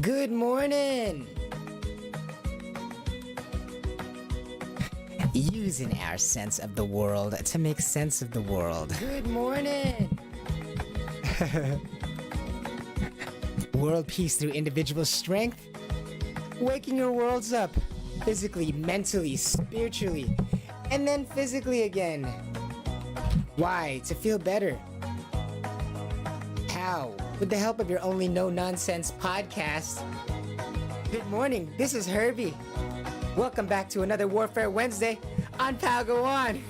Good morning! Using our sense of the world to make sense of the world. Good morning! World peace through individual strength. Waking your worlds up. Physically, mentally, spiritually, and then physically again. Why? To feel better. How? With the help of your only no-nonsense podcast. Good morning, this is Herbie. Welcome back to another Warfare Wednesday on Pal Go On.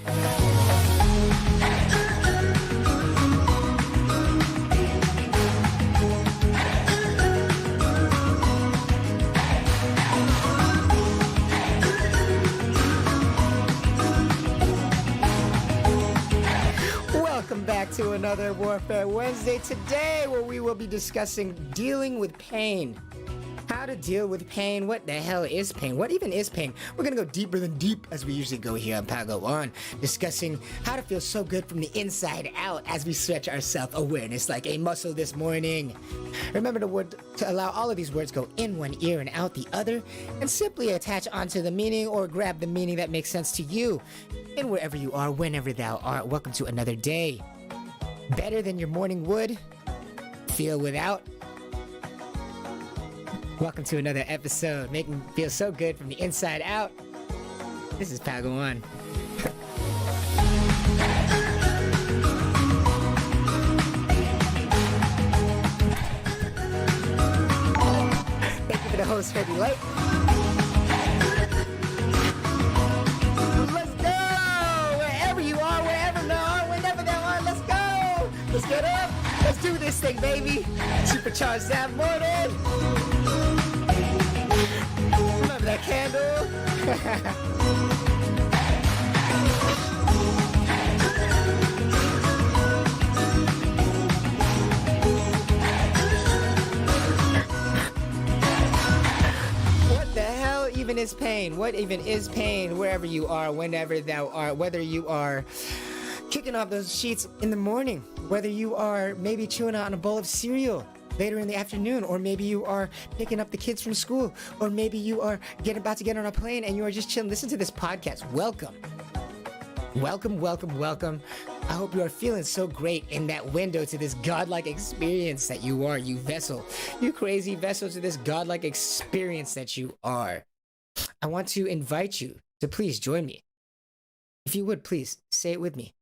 Welcome back to another Warfare Wednesday today, where we will be discussing dealing with pain. How to deal with pain. What the hell is pain? What even is pain? We're gonna go deeper than deep, as we usually go here on Pal Go On, discussing how to feel so good from the inside out as we stretch our self-awareness like a muscle this morning. Remember to allow all of these words go in one ear and out the other, and simply attach onto the meaning or grab the meaning that makes sense to you. And wherever you are, whenever thou art, welcome to another day. Better than your morning would. Feel without. Welcome to another episode, making me feel so good from the inside out. This is Pal Go On. Thank you for the host, Herbie Light. Let's go! Wherever you are, wherever you are, whenever they are, let's go! Let's get up! Let's do this thing, baby! Supercharge that morning! Remember that candle? What the hell even is pain? What even is pain? Wherever you are, whenever thou art, whether you are kicking off those sheets in the morning, whether you are maybe chewing on a bowl of cereal later in the afternoon, or maybe you are picking up the kids from school, or maybe you are about to get on a plane and you are just chilling. Listen to this podcast. Welcome. Welcome, welcome, welcome. I hope you are feeling so great in that window to this godlike experience that you are, you vessel. You crazy vessel to this godlike experience that you are. I want to invite you to please join me. If you would, please say it with me.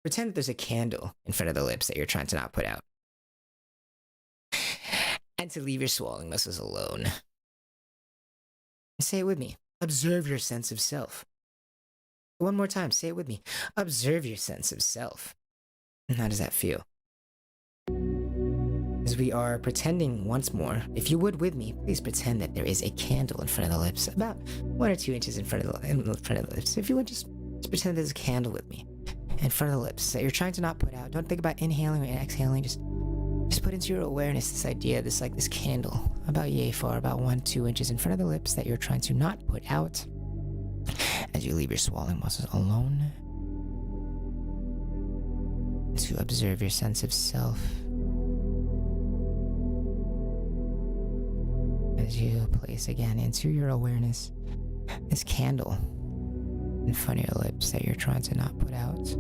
Pretend that there's a candle in front of the lips that you're trying to not put out. And to leave your swallowing muscles alone. Say it with me. Observe your sense of self. One more time, say it with me. Observe your sense of self. How does that feel? As we are pretending once more, if you would with me, please pretend that there is a candle in front of the lips, about 1 or 2 inches in front of the lips. If you would just pretend there's a candle with me in front of the lips that you're trying to not put out. Don't think about inhaling or exhaling. Just put into your awareness this idea, this candle, about yay far, about 1-2 inches in front of the lips that you're trying to not put out. As you leave your swallowing muscles alone, to observe your sense of self. As you place again into your awareness this candle in front of your lips that you're trying to not put out.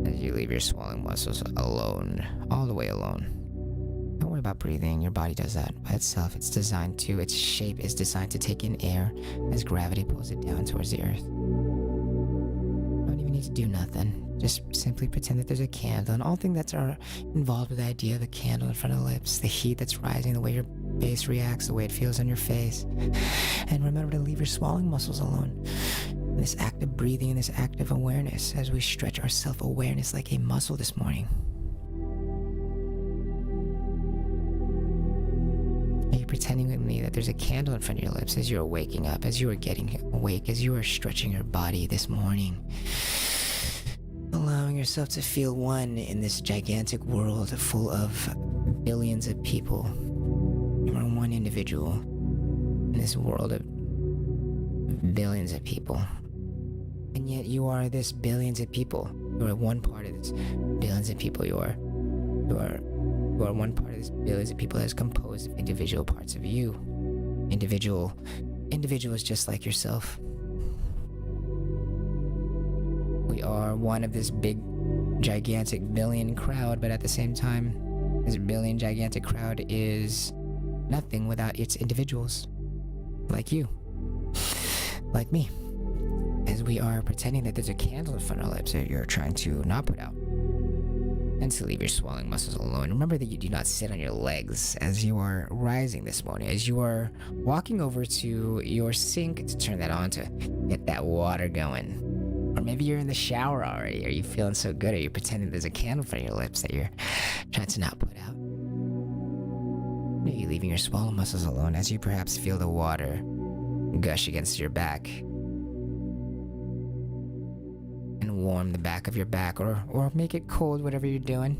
As you leave your swallowing muscles alone, all the way alone. Don't worry about breathing, your body does that by itself. Its shape is designed to take in air as gravity pulls it down towards the earth. You don't even need to do nothing. Just simply pretend that there's a candle, and all things that are involved with the idea of the candle in front of the lips, the heat that's rising, the way your face reacts, the way it feels on your face. And remember to leave your swallowing muscles alone. This act of breathing and this act of awareness as we stretch our self-awareness like a muscle this morning. Are you pretending with me that there's a candle in front of your lips as you're waking up, as you are getting awake, as you are stretching your body this morning? Allowing yourself to feel one in this gigantic world full of billions of people. You are one individual in this world of billions of people. And yet you are this billions of people. You are one part of this billions of people. You are You are one part of this billions of people that is composed of individual parts of you. Individuals just like yourself. We are one of this big, gigantic billion crowd, but at the same time, this billion gigantic crowd is nothing without its individuals. Like you. Like me. As we are pretending that there's a candle in front of our lips that you're trying to not put out. And to leave your swallowing muscles alone. Remember that you do not sit on your legs as you are rising this morning. As you are walking over to your sink to turn that on to get that water going. Or maybe you're in the shower already. Are you feeling so good? Are you pretending there's a candle in front of your lips that you're trying to not put out? Are you leaving your swallow muscles alone as you perhaps feel the water gush against your back? And warm the back of your back, or make it cold, whatever you're doing.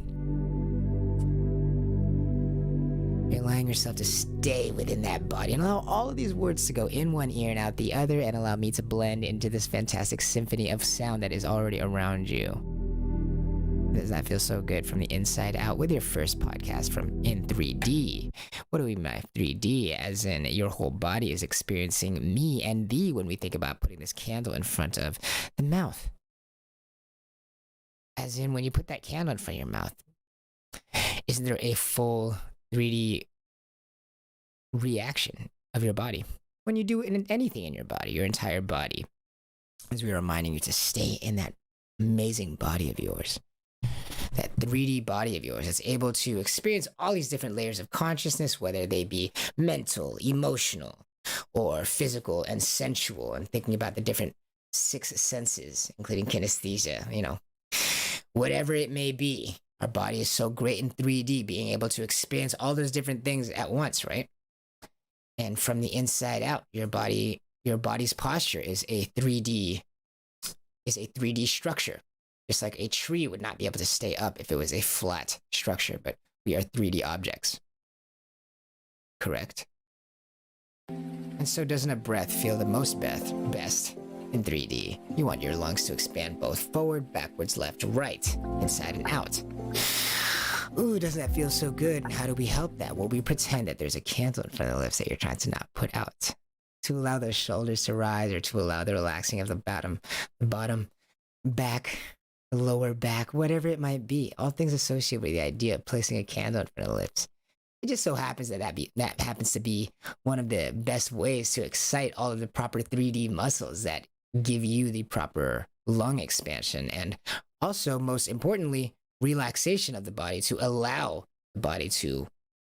You're allowing yourself to stay within that body and allow all of these words to go in one ear and out the other, and allow me to blend into this fantastic symphony of sound that is already around you. Does that feel so good from the inside out with your first podcast from in 3D? What do we mean by 3D? As in your whole body is experiencing me and thee when we think about putting this candle in front of the mouth. As in when you put that candle in front of your mouth, isn't there a full 3D reaction of your body? When you do anything in your body, your entire body, as we're reminding you to stay in that amazing body of yours. That 3D body of yours that's able to experience all these different layers of consciousness, whether they be mental, emotional, or physical and sensual, and thinking about the different 6 senses, including kinesthesia, whatever it may be. Our body is so great in 3D, being able to experience all those different things at once, right? And from the inside out, your body's posture is a 3D structure. Just like a tree would not be able to stay up if it was a flat structure, but we are 3D objects. Correct? And so doesn't a breath feel the most best in 3D? You want your lungs to expand both forward, backwards, left, right, inside and out. Ooh, doesn't that feel so good? And how do we help that? Well, we pretend that there's a candle in front of the lips that you're trying to not put out. To allow those shoulders to rise, or to allow the relaxing of the bottom back, the lower back, whatever it might be. All things associated with the idea of placing a candle in front of the lips. It just so happens that happens to be one of the best ways to excite all of the proper 3D muscles that give you the proper lung expansion, and also, most importantly, relaxation of the body, to allow the body to,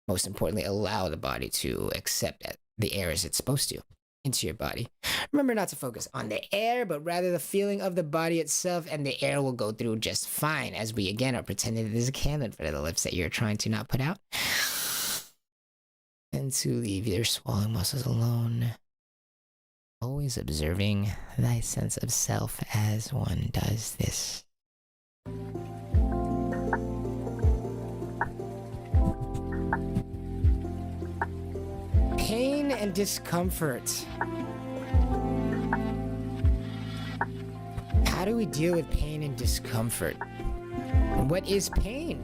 most importantly, allow the body to accept the air as it's supposed to into your body. Remember not to focus on the air, but rather the feeling of the body itself, and the air will go through just fine, as we again are pretending that there's a candle in front of the lips that you're trying to not put out. And to leave your swallowing muscles alone. Always observing thy sense of self as one does this. Pain and discomfort. How do we deal with pain and discomfort? And what is pain?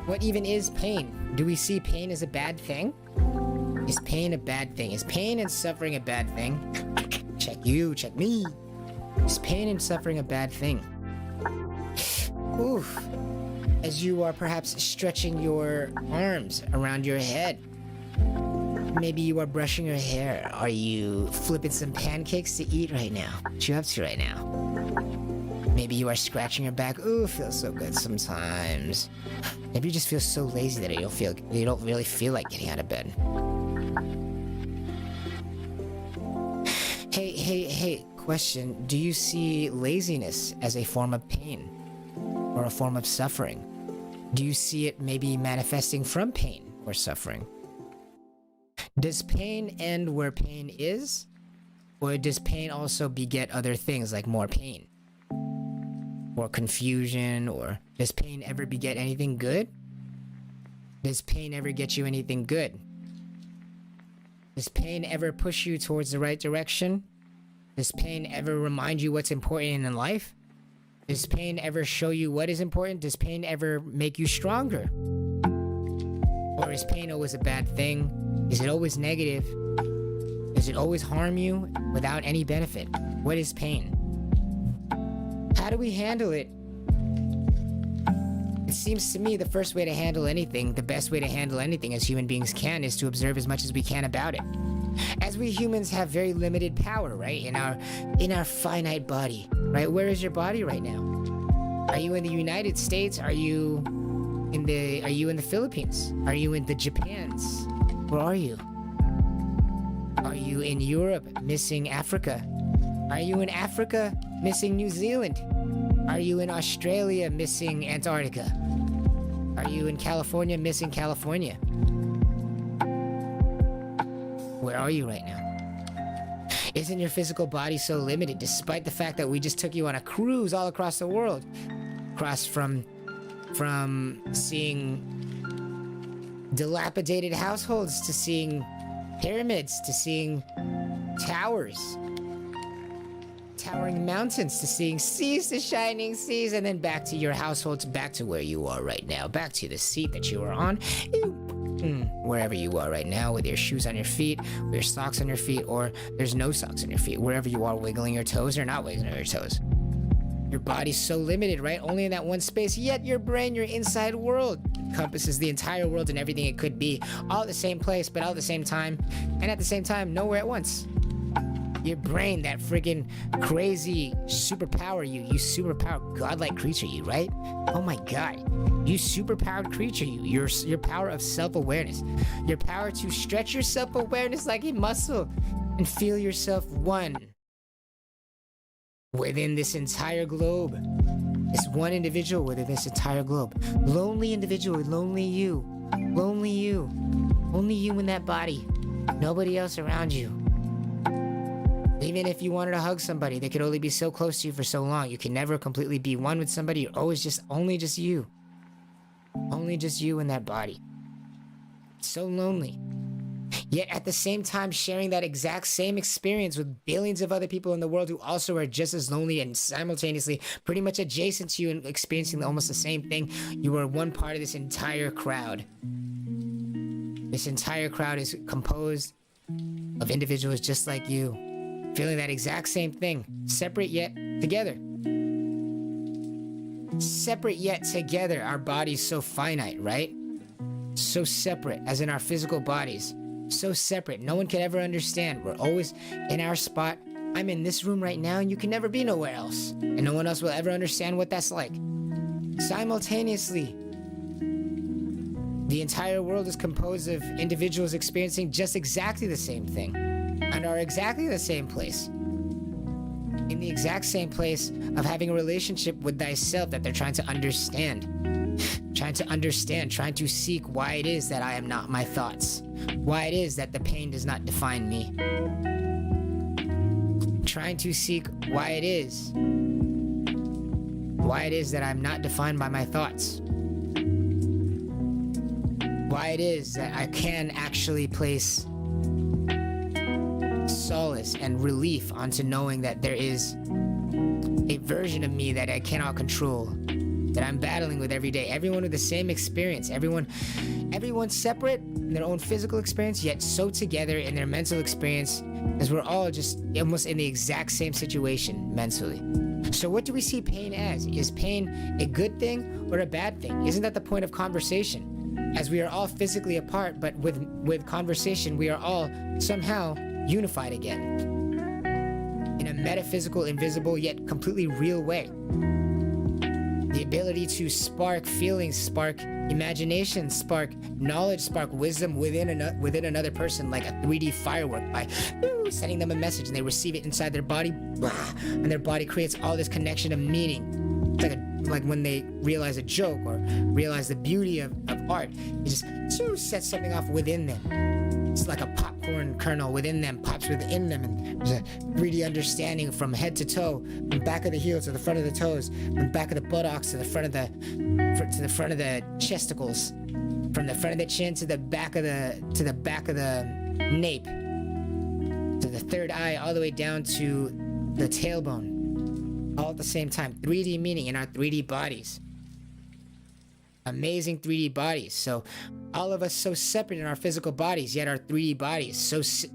What even is pain? Do we see pain as a bad thing? Is pain a bad thing? Is pain and suffering a bad thing? Check you, check me. Is pain and suffering a bad thing? Oof. As you are perhaps stretching your arms around your head. Maybe you are brushing your hair. Are you flipping some pancakes to eat right now? What you up to right now? Maybe you are scratching your back. Ooh, feels so good sometimes. Maybe you just feel so lazy that you don't really feel like getting out of bed. Hey, question. Do you see laziness as a form of pain or a form of suffering? Do you see it maybe manifesting from pain or suffering? Does pain end where pain is? Or does pain also beget other things like more pain? Or confusion? Or does pain ever beget anything good? Does pain ever get you anything good? Does pain ever push you towards the right direction? Does pain ever remind you what's important in life? Does pain ever show you what is important? Does pain ever make you stronger? Or is pain always a bad thing? Is it always negative? Does it always harm you without any benefit? What is pain? How do we handle it? It seems to me the first way to handle anything, the best way to handle anything as human beings can, is to observe as much as we can about it. As we humans have very limited power, right? In our finite body, right? Where is your body right now? Are you in the United States? Are you in the Philippines? Are you in the Japans? Where are you? Are you in Europe, missing Africa? Are you in Africa, missing New Zealand? Are you in Australia, missing Antarctica? Are you in California, missing California? Where are you right now? Isn't your physical body so limited, despite the fact that we just took you on a cruise all across the world? Across from seeing dilapidated households to seeing pyramids to seeing towers, towering mountains to seeing seas to shining seas, and then back to your households, back to where you are right now, back to the seat that you are on, wherever you are right now, with your shoes on your feet, with your socks on your feet, or there's no socks on your feet, wherever you are, wiggling your toes or not wiggling your toes. Your body's so limited, right? Only in that one space, yet your brain, your inside world, encompasses the entire world and everything it could be, all at the same place, but all at the same time, and at the same time, nowhere at once. Your brain, that friggin' crazy superpower, you superpowered godlike creature, you, right? Oh my god, you superpowered creature, your power of self-awareness, your power to stretch your self-awareness like a muscle and feel yourself one within this entire globe. This one individual within this entire globe. Lonely individual, lonely you. Lonely you. Only you in that body. Nobody else around you. Even if you wanted to hug somebody, they could only be so close to you for so long. You can never completely be one with somebody. You're always only just you. Only just you in that body. So lonely. Yet at the same time sharing that exact same experience with billions of other people in the world who also are just as lonely and simultaneously pretty much adjacent to you and experiencing almost the same thing. You are one part of this entire crowd. This entire crowd is composed of individuals just like you, feeling that exact same thing, separate yet together. Separate yet together. Our bodies so finite, right? So separate, as in our physical bodies. So separate, no one can ever understand. We're always in our spot. I'm in this room right now and you can never be nowhere else. And no one else will ever understand what that's like. Simultaneously, the entire world is composed of individuals experiencing just exactly the same thing and are exactly the same place. In the exact same place of having a relationship with thyself that they're trying to understand. Trying to seek why it is that I am not my thoughts. Why it is that the pain does not define me. Trying to seek why it is that I'm not defined by my thoughts. Why it is that I can actually place solace and relief onto knowing that there is a version of me that I cannot control, that I'm battling with every day. Everyone with the same experience. Everyone's separate in their own physical experience, yet so together in their mental experience, as we're all just almost in the exact same situation mentally. So what do we see pain as? Is pain a good thing or a bad thing? Isn't that the point of conversation? As we are all physically apart, but with conversation, we are all somehow unified again. In a metaphysical, invisible, yet completely real way. The ability to spark feelings, spark imagination, spark knowledge, spark wisdom within another person, like a 3D firework, by sending them a message and they receive it inside their body, and their body creates all this connection of meaning. It's like when they realize a joke or realize the beauty of art, it just sets something off within them. It's like a popcorn kernel within them, pops within them, and there's a 3D understanding from head to toe, from back of the heel to the front of the toes, from back of the buttocks to the front of the chesticles, from the front of the chin to the back of the nape, to the third eye, all the way down to the tailbone. all at the same time. 3D meaning in our 3D bodies. Amazing 3D bodies. So all of us so separate in our physical bodies, yet our 3D bodies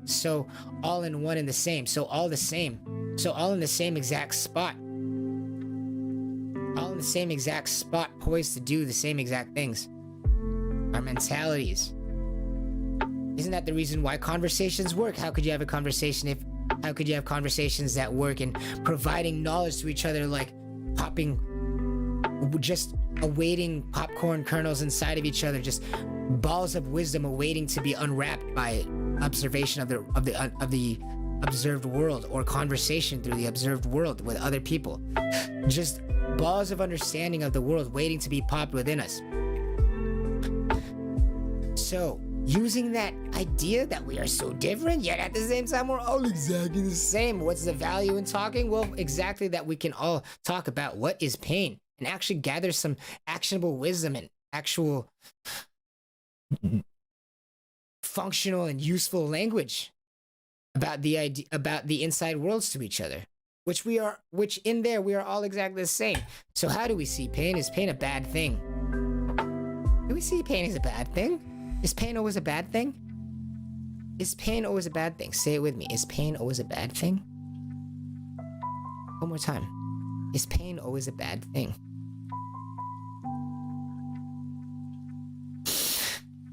so all in one and the same. So all the same. So all in the same exact spot. All in the same exact spot, poised to do the same exact things. Our mentalities. Isn't that the reason why conversations work? How could you have a conversation how could you have conversations that work and providing knowledge to each other, like popping, just awaiting popcorn kernels inside of each other, just balls of wisdom awaiting to be unwrapped by observation of the observed world, or conversation through the observed world with other people. Just balls of understanding of the world waiting to be popped within us. So, using that idea that we are so different, yet at the same time we're all exactly the same. What's the value in talking? Well, exactly that we can all talk about what is pain and actually gather some actionable wisdom and actual functional and useful language about the idea, about the inside worlds to each other, which in there we are all exactly the same. So how do we see pain? Is pain a bad thing? Do we see pain as a bad thing? Is pain always a bad thing? Is pain always a bad thing? Say it with me. Is pain always a bad thing? One more time. Is pain always a bad thing?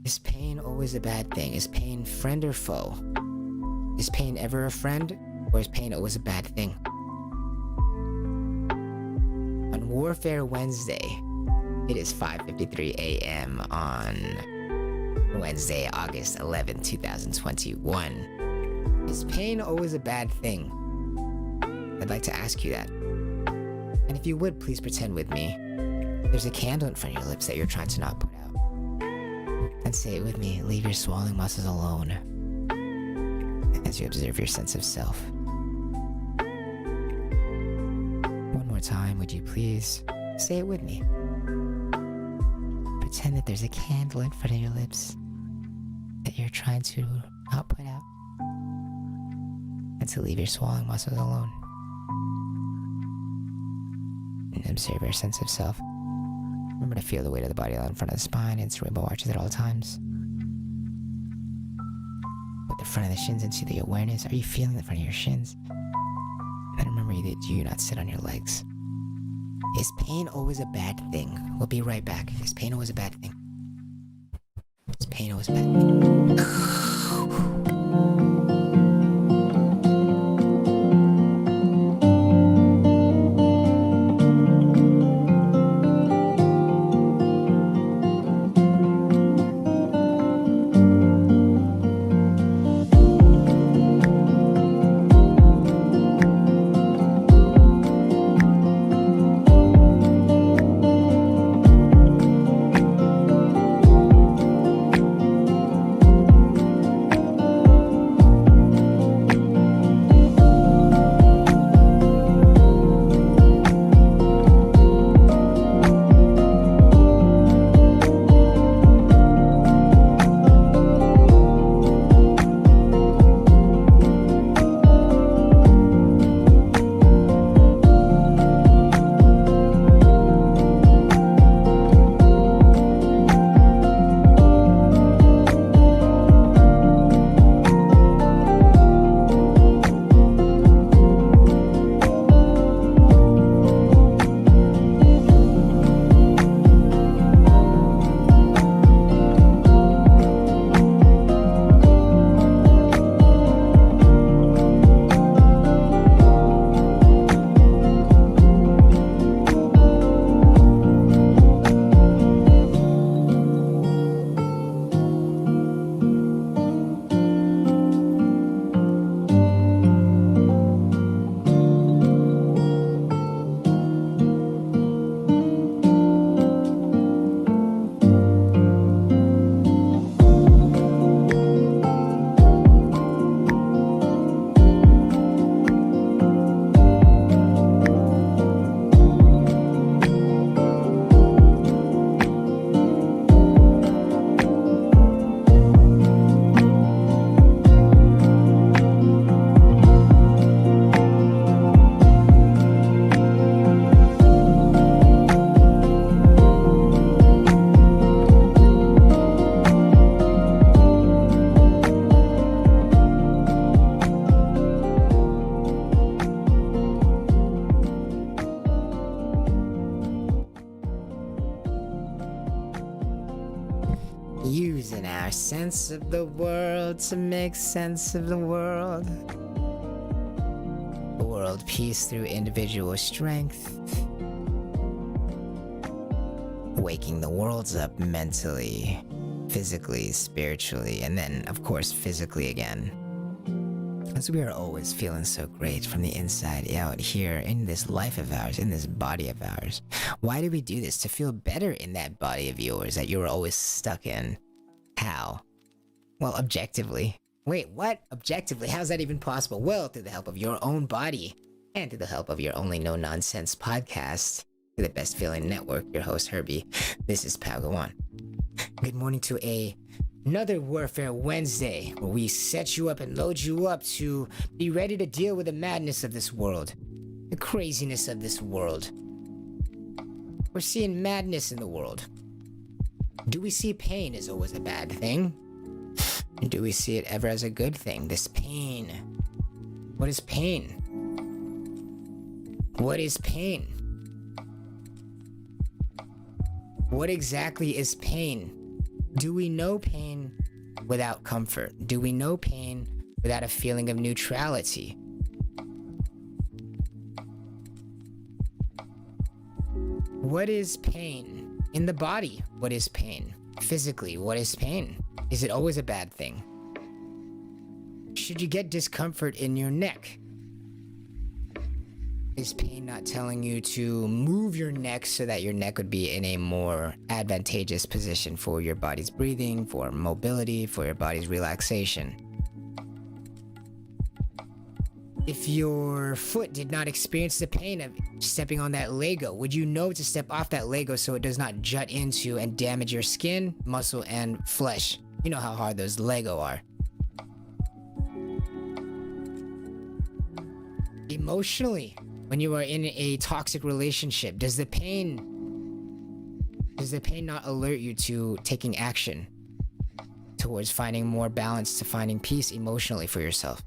Is pain always a bad thing? Is pain friend or foe? Is pain ever a friend, or is pain always a bad thing? On Warfare Wednesday, it is 5:53 a.m. on Wednesday, August 11, 2021. Is pain always a bad thing? I'd like to ask you that. And if you would, please pretend with me there's a candle in front of your lips that you're trying to not put out. And say it with me. Leave your swallowing muscles alone as you observe your sense of self. One more time, would you please? Say it with me. Pretend that there's a candle in front of your lips that you're trying to not put out, and to leave your swallowing muscles alone and observe your sense of self. Remember to feel the weight of the body in front of the spine and cerebral arches at all times. Put the front of the shins into the awareness. Are you feeling the front of your shins? And then remember that you do not sit on your legs. Is pain always a bad thing? We'll be right back. Is pain always a bad thing? Is pain always a bad thing? our sense of the world to make sense of the world. World peace through individual strength. Waking the worlds up mentally, physically, spiritually, and then, of course, physically again. As we are always feeling so great from the inside out here in this life of ours, in this body of ours. Why do we do this? To feel better in that body of yours that you were always stuck in. How? Well, objectively. Wait, what? Objectively? How's that even possible? Well, through the help of your own body and through the help of your only no-nonsense podcast, through the Best Feeling Network, your host, Herbie. This is Pagawan. Good morning to another Warfare Wednesday, where we set you up and load you up to be ready to deal with the madness of this world, the craziness of this world. We're seeing madness in the world. Do we see pain as always a bad thing? Do we see it ever as a good thing? This pain. What is pain? What is pain? What exactly is pain? Do we know pain without comfort? Do we know pain without a feeling of neutrality? What is pain? In the body, what is pain? Physically, what is pain? Is it always a bad thing? Should you get discomfort in your neck? Is pain not telling you to move your neck so that your neck would be in a more advantageous position for your body's breathing, for mobility, for your body's relaxation? If your foot did not experience the pain of stepping on that Lego, would you know to step off that Lego so it does not jut into and damage your skin, muscle, and flesh? You know how hard those Lego are. Emotionally, when you are in a toxic relationship, does the pain not alert you to taking action towards finding more balance, to finding peace emotionally for yourself?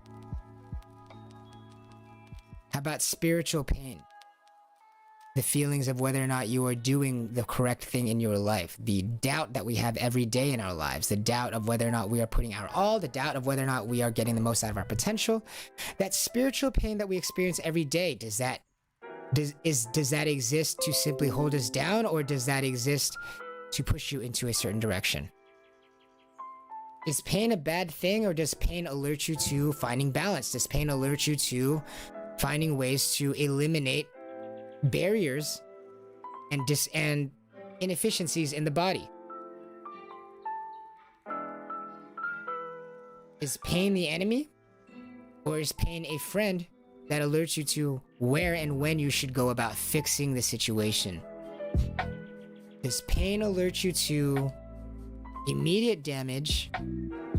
How about spiritual pain? The feelings of whether or not you are doing the correct thing in your life, the doubt that we have every day in our lives, the doubt of whether or not we are putting our all, the doubt of whether or not we are getting the most out of our potential. That spiritual pain that we experience every day, does that exist to simply hold us down, or does that exist to push you into a certain direction? Is pain a bad thing, or does pain alert you to finding balance? Does pain alert you to finding ways to eliminate barriers and inefficiencies in the body? Is pain the enemy, or is pain a friend that alerts you to where and when you should go about fixing the situation? Does pain alert you to immediate damage,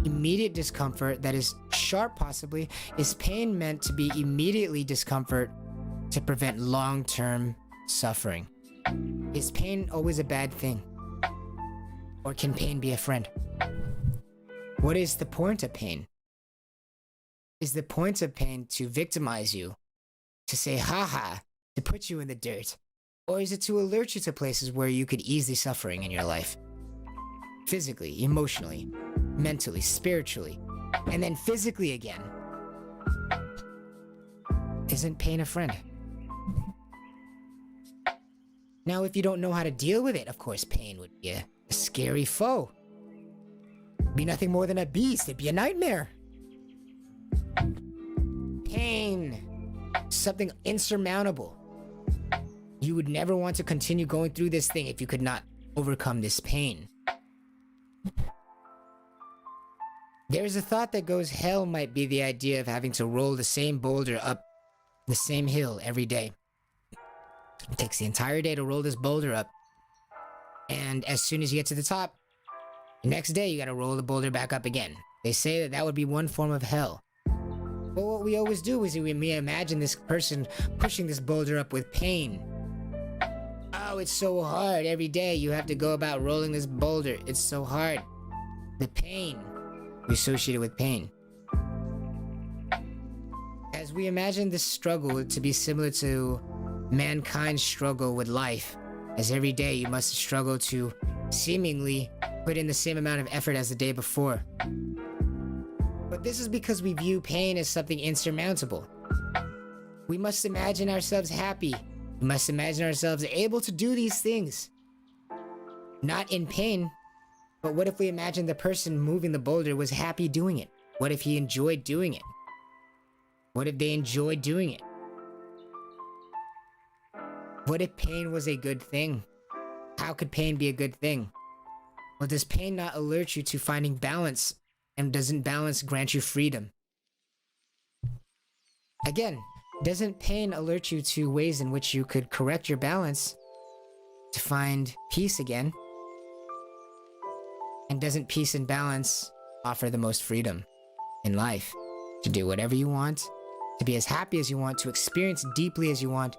immediate discomfort that is sharp possibly? Is pain meant to be immediately discomfort to prevent long-term suffering? Is pain always a bad thing? Or can pain be a friend? What is the point of pain? Is the point of pain to victimize you, to say haha, to put you in the dirt? Or is it to alert you to places where you could ease the suffering in your life? Physically, emotionally, mentally, spiritually, and then physically again. Isn't pain a friend? Now, if you don't know how to deal with it, of course, pain would be a scary foe. It'd be nothing more than a beast. It'd be a nightmare. Pain. Something insurmountable. You would never want to continue going through this thing if you could not overcome this pain. There's a thought that goes, hell might be the idea of having to roll the same boulder up the same hill every day. It takes the entire day to roll this boulder up, and as soon as you get to the top, the next day you gotta roll the boulder back up again. They say that would be one form of hell. But what we always do is we imagine this person pushing this boulder up with pain. Oh, it's so hard. Every day you have to go about rolling this boulder. It's so hard. The pain we associated with pain. As we imagine this struggle to be similar to mankind's struggle with life, as every day you must struggle to seemingly put in the same amount of effort as the day before. But this is because we view pain as something insurmountable. We must imagine ourselves happy. We must imagine ourselves able to do these things. Not in pain, but what if we imagine the person moving the boulder was happy doing it? What if he enjoyed doing it? What if they enjoyed doing it? What if pain was a good thing? How could pain be a good thing? Well, does pain not alert you to finding balance? And doesn't balance grant you freedom? Again, doesn't pain alert you to ways in which you could correct your balance to find peace again? And doesn't peace and balance offer the most freedom in life? To do whatever you want, to be as happy as you want, to experience deeply as you want,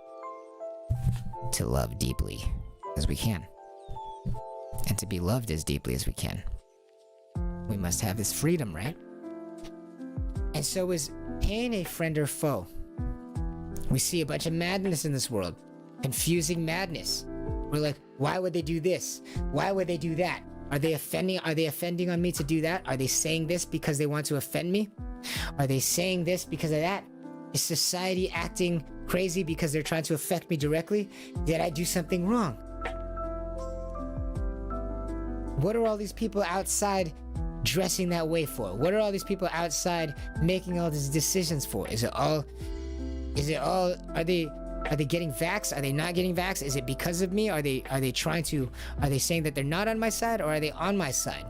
to love deeply as we can, and to be loved as deeply as we can. We must have this freedom, right? And so is pain a friend or foe? We see a bunch of madness in this world. Confusing madness. We're like, why would they do this? Why would they do that? Are they offending on me to do that? Are they saying this because they want to offend me? Are they saying this because of that? Is society acting crazy because they're trying to affect me directly? Did I do something wrong? What are all these people outside dressing that way for? What are all these people outside making all these decisions for? Are they getting vaxxed? Are they not getting vaxxed? Is it because of me? Are they saying that they're not on my side, or are they on my side?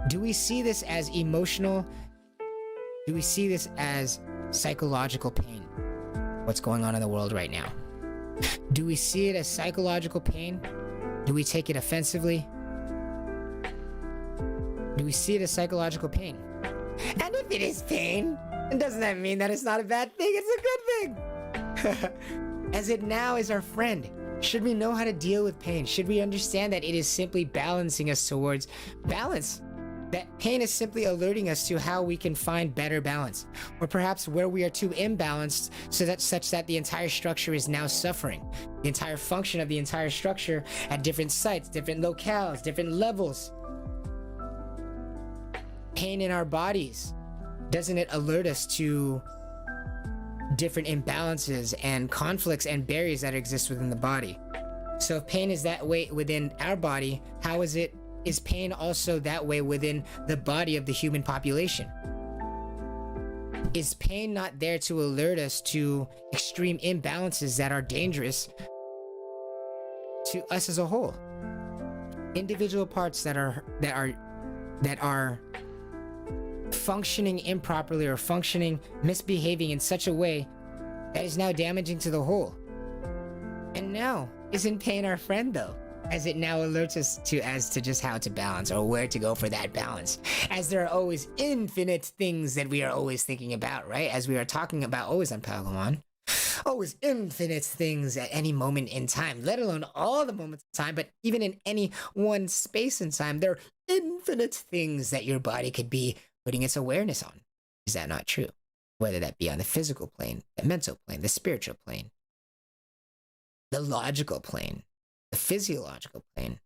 Do we see this as emotional? Do we see this as psychological pain? What's going on in the world right now? Do we see it as psychological pain? Do we take it offensively? Do we see it as psychological pain? And if it is pain, doesn't that mean that it's not a bad thing? It's a good thing. As it now is our friend. Should we know how to deal with pain? Should we understand that it is simply balancing us towards balance? That pain is simply alerting us to how we can find better balance, or perhaps where we are too imbalanced such that the entire structure is now suffering. The entire function of the entire structure at different sites, different locales, different levels. Pain in our bodies, doesn't it alert us to different imbalances and conflicts and barriers that exist within the body? So if pain is that way within our body, how is pain also that way within the body of the human population? Is pain not there to alert us to extreme imbalances that are dangerous to us as a whole? Individual parts that are functioning improperly or misbehaving in such a way that is now damaging to the whole. And now, isn't pain our friend though? As it now alerts us to just how to balance or where to go for that balance. As there are always infinite things that we are always thinking about, right? As we are talking about always on Pokemon. Always infinite things at any moment in time, let alone all the moments in time, but even in any one space in time, there are infinite things that your body could be putting its awareness on. Is that not true? Whether that be on the physical plane, the mental plane, the spiritual plane, the logical plane, the physiological plane,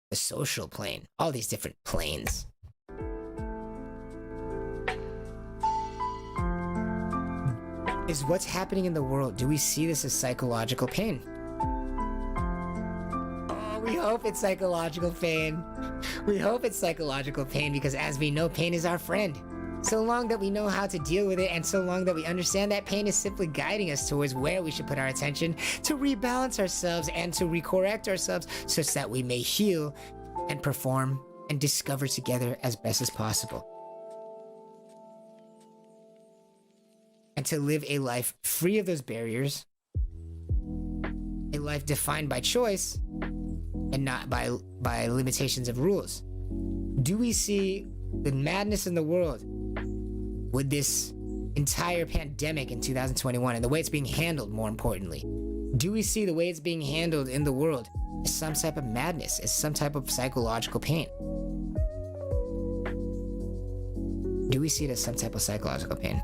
the social plane, all these different planes. Is what's happening in the world, do we see this as psychological pain? Oh, we hope it's psychological pain. We hope it's psychological pain because, as we know, pain is our friend. So long that we know how to deal with it, and so long that we understand that pain is simply guiding us towards where we should put our attention to rebalance ourselves and to recorrect ourselves such that we may heal and perform and discover together as best as possible. And to live a life free of those barriers, a life defined by choice and not by limitations of rules. Do we see the madness in the world with this entire pandemic in 2021 and the way it's being handled, more importantly? Do we see the way it's being handled in the world as some type of madness, as some type of psychological pain? Do we see it as some type of psychological pain?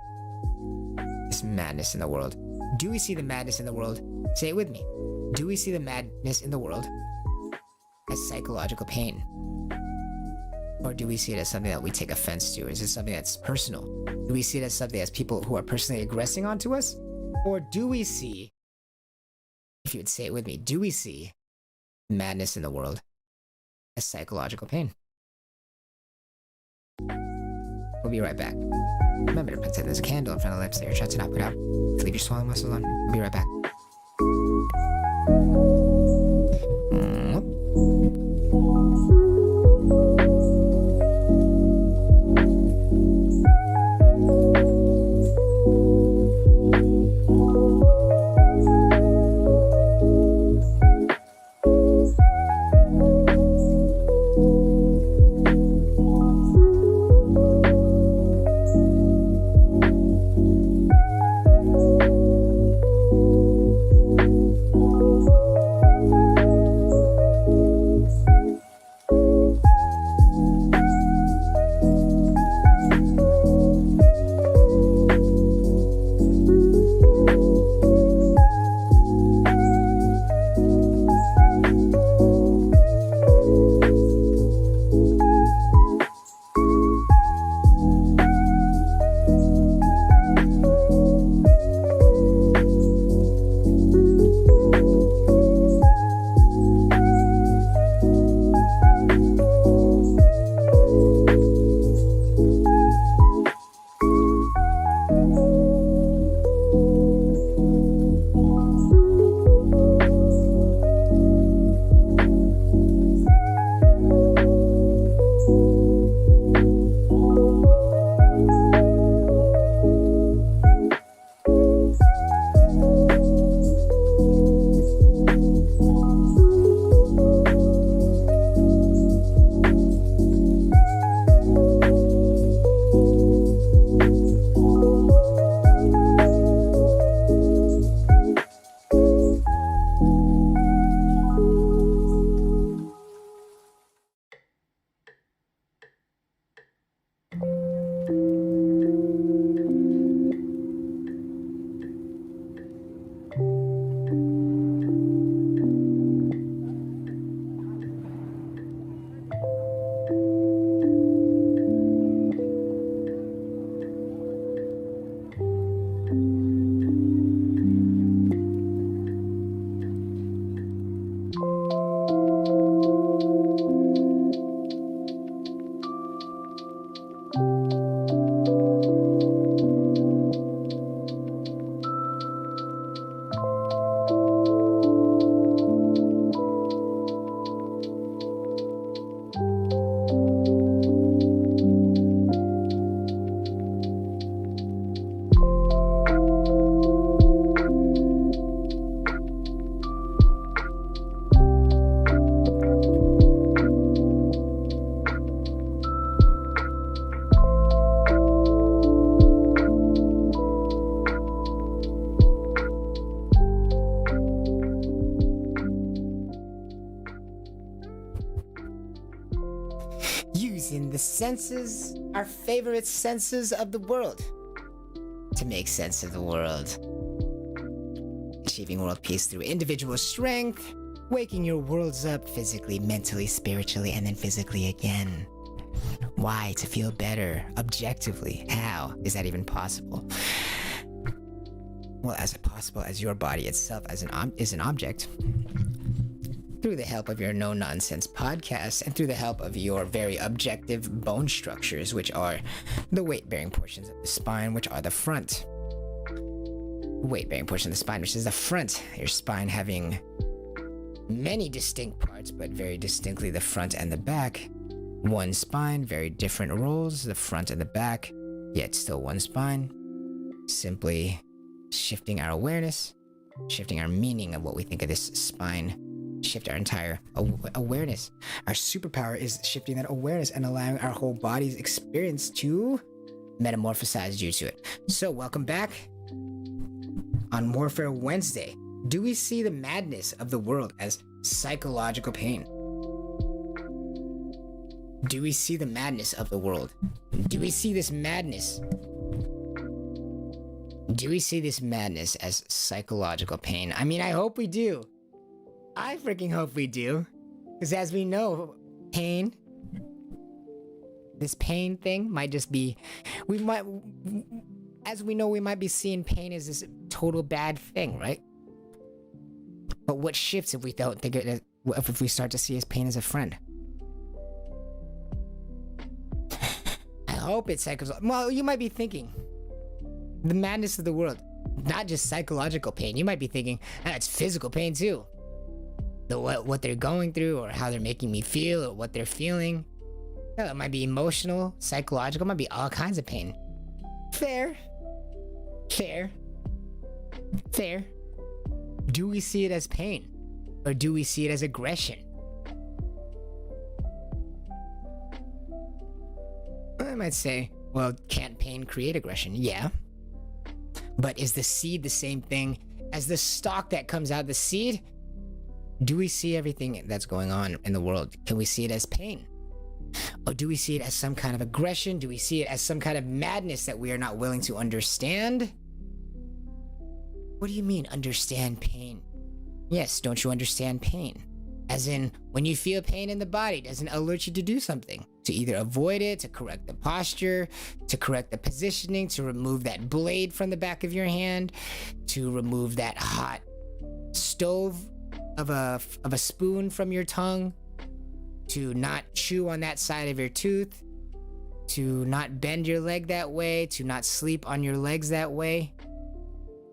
This madness in the world. Do we see the madness in the world? Say it with me. Do we see the madness in the world as psychological pain? Or do we see it as something that we take offense to? Is it something that's personal? Do we see it as something as people who are personally aggressing onto us? Or do we see, if you would say it with me, do we see madness in the world as psychological pain? We'll be right back. Remember to pretend there's a candle in front of the lips that you're trying to not put out. Leave your swallowing muscles on. We'll be right back. Using the senses, our favorite senses of the world, to make sense of the world. Achieving world peace through individual strength, waking your worlds up physically, mentally, spiritually, and then physically again. Why? To feel better, objectively. How is that even possible? Well, as possible as your body itself is an object. Through the help of your no-nonsense podcast and through the help of your very objective bone structures, which are the weight-bearing portions of the spine, which are the front. Weight-bearing portion of the spine, which is the front. Your spine having many distinct parts, but very distinctly the front and the back. One spine, very different roles, the front and the back, yet still one spine. Simply shifting our awareness, shifting our meaning of what we think of this spine. Shift our entire awareness. Our superpower is shifting that awareness and allowing our whole body's experience to metamorphosize due to it. So welcome back on Warfare Wednesday. Do we see the madness of the world as psychological pain? Do we see the madness of the world? Do we see this madness? Do we see this madness as psychological pain? I mean, I hope we do. I freaking hope we do. Because as we know, pain, this pain thing might just be, we might, as we know, we might be seeing pain as this total bad thing, right? But what shifts if we don't think it, if we start to see his pain as a friend? I hope it cycles. Well, you might be thinking the madness of the world, not just psychological pain. You might be thinking, it's physical pain too. What they're going through, or how they're making me feel, or what they're feeling. It might be emotional, psychological, it might be all kinds of pain. Fair. Do we see it as pain? Or do we see it as aggression? I might say, well, can't pain create aggression? Yeah. But is the seed the same thing as the stalk that comes out of the seed? Do we see everything that's going on in the world? Can we see it as pain? Or do we see it as some kind of aggression? Do we see it as some kind of madness that we are not willing to understand? What do you mean, understand pain? Yes, don't you understand pain? As in, when you feel pain in the body, doesn't alert you to do something. To either avoid it, to correct the posture, to correct the positioning, to remove that blade from the back of your hand, to remove that hot stove of a spoon from your tongue, to not chew on that side of your tooth, to not bend your leg that way, to not sleep on your legs that way.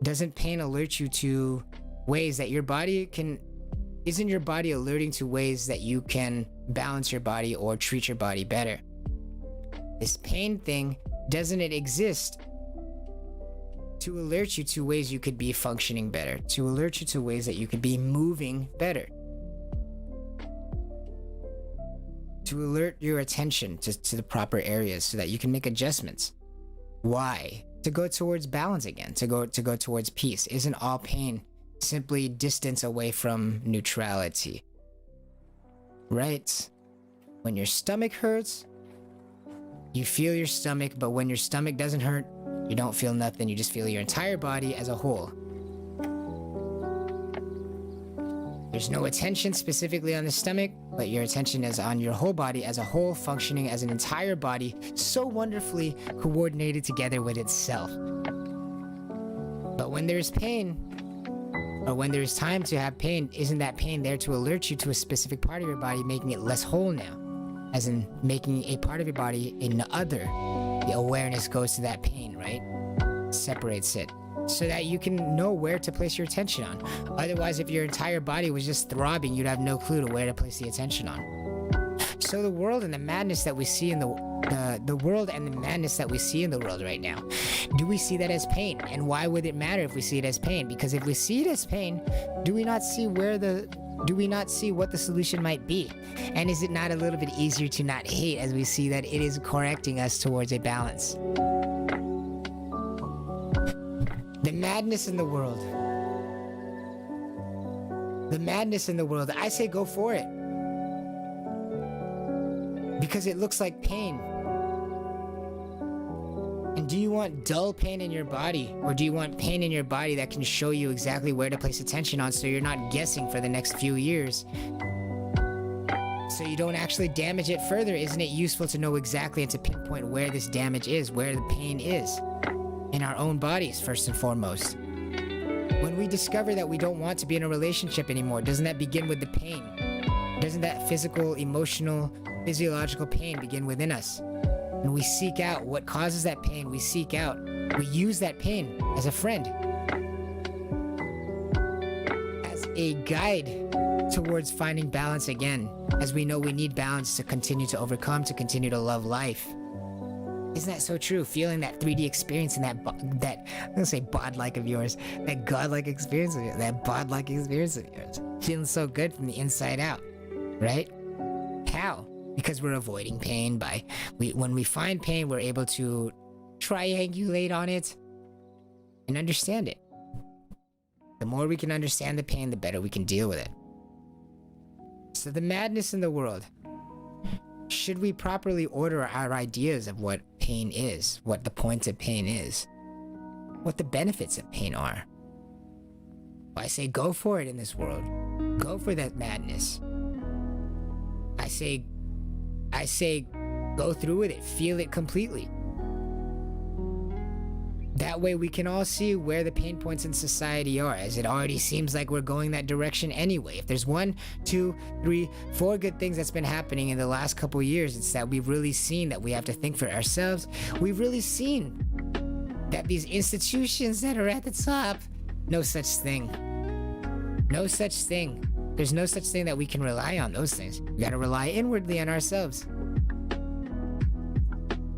Doesn't pain alert you to ways that your body can... Isn't your body alerting to ways that you can balance your body or treat your body better? This pain thing, doesn't it exist to alert you to ways you could be functioning better, to alert you to ways that you could be moving better, to alert your attention to the proper areas so that you can make adjustments? Why? To go towards balance again, to go towards peace. Isn't all pain simply distance away from neutrality? Right? When your stomach hurts, you feel your stomach, but when your stomach doesn't hurt, you don't feel nothing. You just feel your entire body as a whole. There's no attention specifically on the stomach, but your attention is on your whole body as a whole, functioning as an entire body, so wonderfully coordinated together with itself. But when there's pain, or when there's time to have pain, isn't that pain there to alert you to a specific part of your body, making it less whole now? As in making a part of your body in other. The awareness goes to that pain, right? Separates it. So that you can know where to place your attention on. Otherwise, if your entire body was just throbbing, you'd have no clue to where to place the attention on. So the world and the madness that we see in the world and the madness that we see in the world right now, do we see that as pain? And why would it matter if we see it as pain? Because if we see it as pain, do we not see what the solution might be? And is it not a little bit easier to not hate as we see that it is correcting us towards a balance? The madness in the world. The madness in the world. I say go for it. Because it looks like pain. And do you want dull pain in your body? Or do you want pain in your body that can show you exactly where to place attention on so you're not guessing for the next few years? So you don't actually damage it further. Isn't it useful to know exactly and to pinpoint where this damage is, where the pain is? In our own bodies, first and foremost. When we discover that we don't want to be in a relationship anymore, doesn't that begin with the pain? Doesn't that physical, emotional, physiological pain begin within us? And we seek out what causes that pain. We use that pain as a friend, as a guide towards finding balance again, as we know we need balance to continue to overcome, to continue to love life. Isn't that so true? Feeling that 3D experience and that I'm gonna say bod-like of yours, that godlike experience of yours, that bod-like experience of yours. Feeling so good from the inside out, right? How? Because we're avoiding pain when we find pain, we're able to triangulate on it and understand it. The more we can understand the pain, the better we can deal with it. So the madness in the world. Should we properly order our ideas of what pain is, what the point of pain is, what the benefits of pain are? I say go for it in this world. Go for that madness. I say, go through with it, feel it completely. That way we can all see where the pain points in society are, as it already seems like we're going that direction anyway. If there's 1, 2, 3, 4 good things that's been happening in the last couple years, it's that we've really seen that we have to think for ourselves. We've really seen that these institutions that are at the top, no such thing. No such thing. There's no such thing that we can rely on those things. We gotta rely inwardly on ourselves.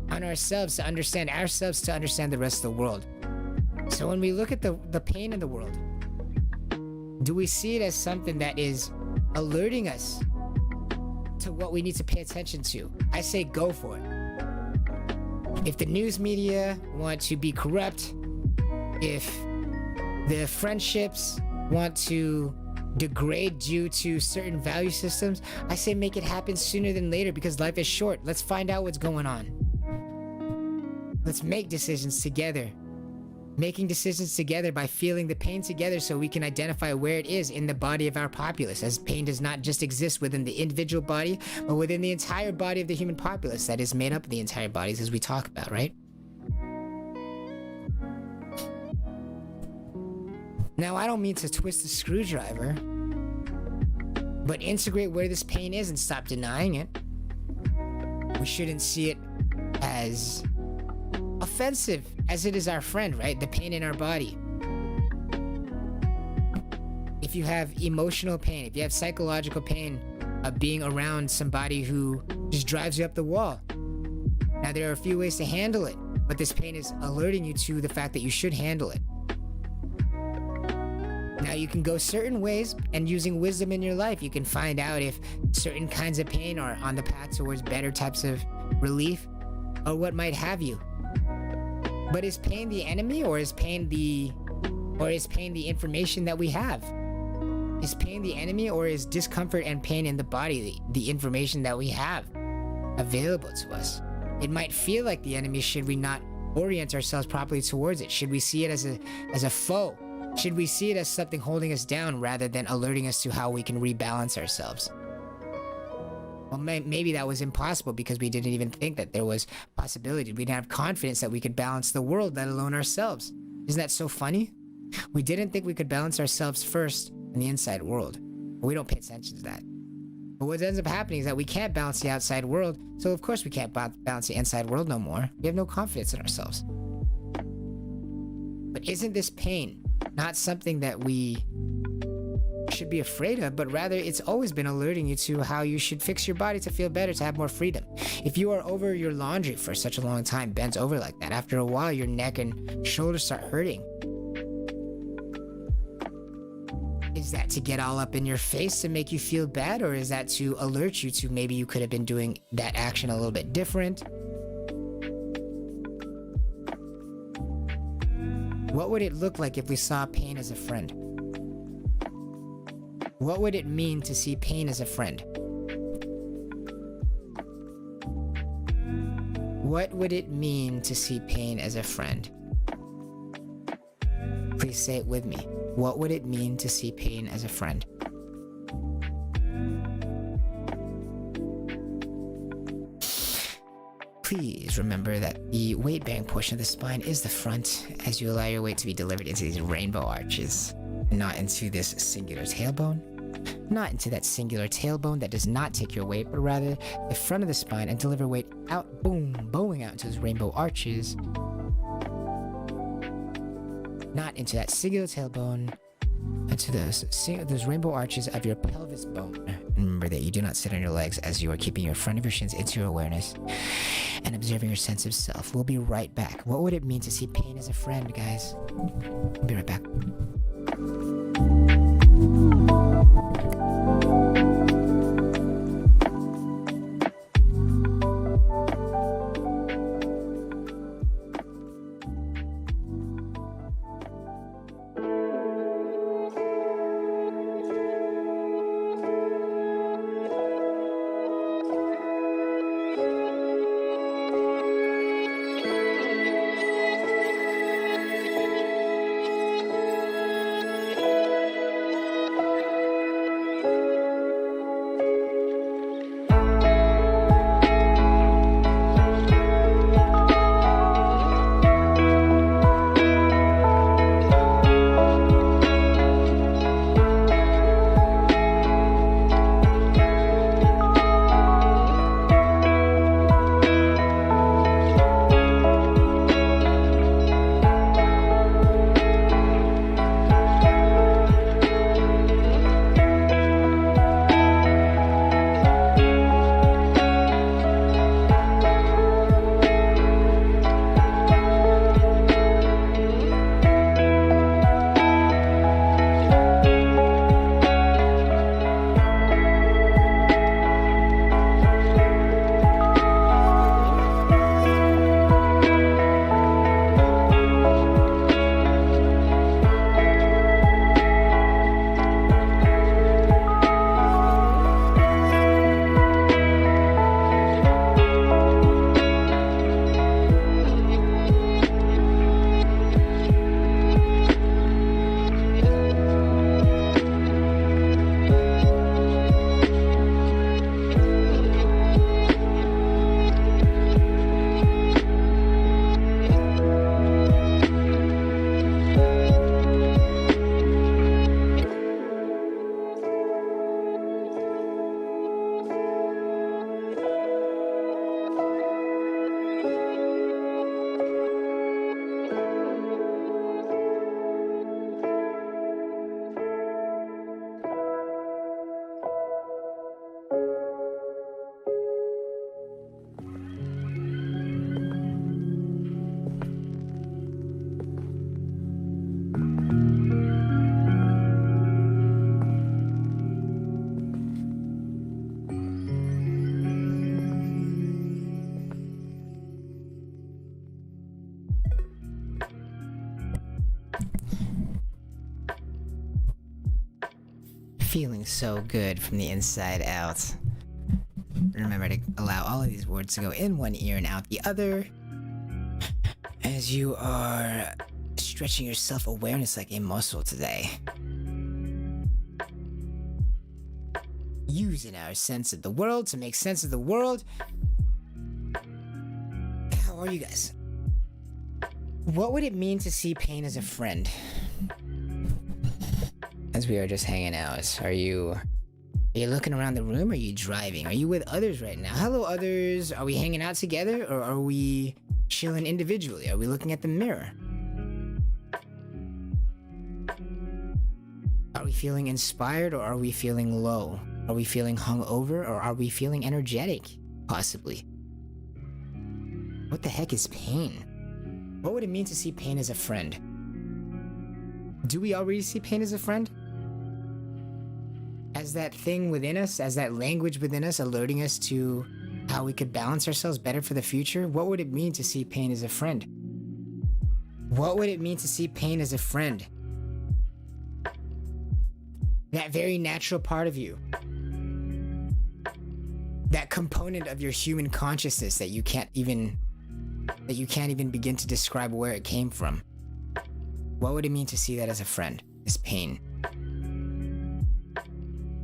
On ourselves to understand ourselves, to understand the rest of the world. So when we look at the pain in the world, do we see it as something that is alerting us to what we need to pay attention to? I say go for it. If the news media want to be corrupt, if the friendships want to degrade due to certain value systems, I say make it happen sooner than later, because life is short. Let's find out what's going on. Let's make decisions together. Making decisions together by feeling the pain together, so we can identify where it is in the body of our populace, as pain does not just exist within the individual body, but within the entire body of the human populace that is made up of the entire bodies, as we talk about, right? Now, I don't mean to twist the screwdriver, but integrate where this pain is and stop denying it. We shouldn't see it as offensive as it is our friend, right? The pain in our body. If you have emotional pain, if you have psychological pain of being around somebody who just drives you up the wall, now there are a few ways to handle it, but this pain is alerting you to the fact that you should handle it. Now you can go certain ways, and using wisdom in your life, you can find out if certain kinds of pain are on the path towards better types of relief, or what might have you. But is pain the enemy, or is pain the information that we have? Is pain the enemy, or is discomfort and pain in the body the information that we have available to us? It might feel like the enemy. Should we not orient ourselves properly towards it? Should we see it as a foe? Should we see it as something holding us down rather than alerting us to how we can rebalance ourselves? Well, maybe that was impossible because we didn't even think that there was possibility. We didn't have confidence that we could balance the world, let alone ourselves. Isn't that so funny? We didn't think we could balance ourselves first in the inside world. But we don't pay attention to that. But what ends up happening is that we can't balance the outside world, so of course we can't balance the inside world no more. We have no confidence in ourselves. But isn't this pain not something that we should be afraid of, but rather it's always been alerting you to how you should fix your body to feel better, to have more freedom? If you are over your laundry for such a long time, bent over like that, after a while your neck and shoulders start hurting. Is that to get all up in your face to make you feel bad, or is that to alert you to maybe you could have been doing that action a little bit different? What would it look like if we saw pain as a friend? What would it mean to see pain as a friend? What would it mean to see pain as a friend? Please say it with me. What would it mean to see pain as a friend? Please remember that the weight bearing portion of the spine is the front, as you allow your weight to be delivered into these rainbow arches, not into this singular tailbone, not into that singular tailbone that does not take your weight, but rather the front of the spine, and deliver weight out, boom, bowing out into those rainbow arches, not into that singular tailbone, into those rainbow arches of your pelvis bone. Remember that you do not sit on your legs, as you are keeping your front of your shins into your awareness and observing your sense of self. We'll be right back. What would it mean to see pain as a friend, guys? We'll be right back. feeling so good from the inside out. Remember to allow all of these words to go in one ear and out the other as you are stretching your self-awareness like a muscle today. Using our sense of the world to make sense of the world. How are you guys? What would it mean to see pain as a friend? As we are just hanging out, are you looking around the room? Are you driving? Are you with others right now? Hello, others. Are we hanging out together, or are we chilling individually? Are we looking at the mirror? Are we feeling inspired, or are we feeling low? Are we feeling hungover, or are we feeling energetic? Possibly. What the heck is pain? What would it mean to see pain as a friend? Do we already see pain as a friend? As that thing within us, as that language within us alerting us to how we could balance ourselves better for the future? What would it mean to see pain as a friend? What would it mean to see pain as a friend? That very natural part of you. That component of your human consciousness that you can't even begin to describe where it came from. What would it mean to see that as a friend? As pain.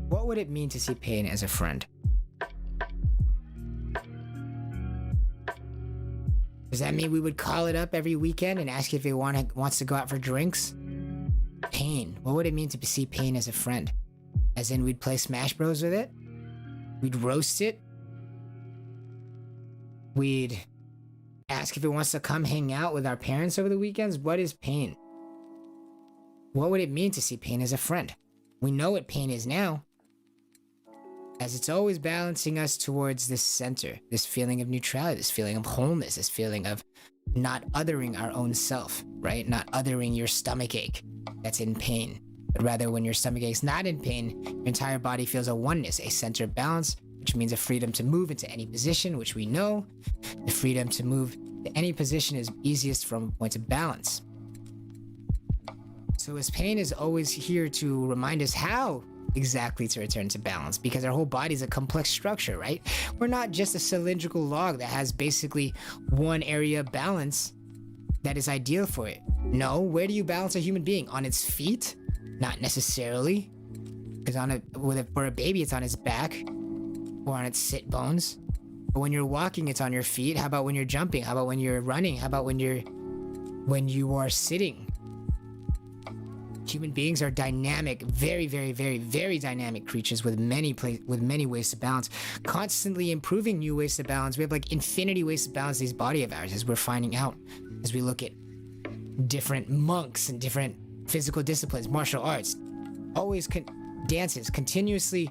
What would it mean to see pain as a friend? Does that mean we would call it up every weekend and ask if it wants to go out for drinks? Pain. What would it mean to see pain as a friend? As in we'd play Smash Bros with it? We'd roast it? We'd ask if it wants to come hang out with our parents over the weekends? What is pain? What would it mean to see pain as a friend? We know what pain is now, as it's always balancing us towards this center, this feeling of neutrality, this feeling of wholeness, this feeling of not othering our own self, right? Not othering your stomach ache that's in pain, but rather when your stomach ache's not in pain, your entire body feels a oneness, a center of balance, which means a freedom to move into any position, which we know. The freedom to move to any position is easiest from a point of balance. So as pain is always here to remind us how exactly to return to balance, because our whole body is a complex structure, right? We're not just a cylindrical log that has basically one area of balance that is ideal for it. No, where do you balance a human being? On its feet? Not necessarily, because for a baby it's on its back or on its sit bones. But when you're walking, it's on your feet. How about when you're jumping? How about when you're running? How about when you are sitting? Human beings are dynamic, very, very, very, very dynamic creatures with many ways to balance, constantly improving new ways to balance. We have like infinity ways to balance these body of ours, as we're finding out as we look at different monks and different physical disciplines, martial arts, always dances, continuously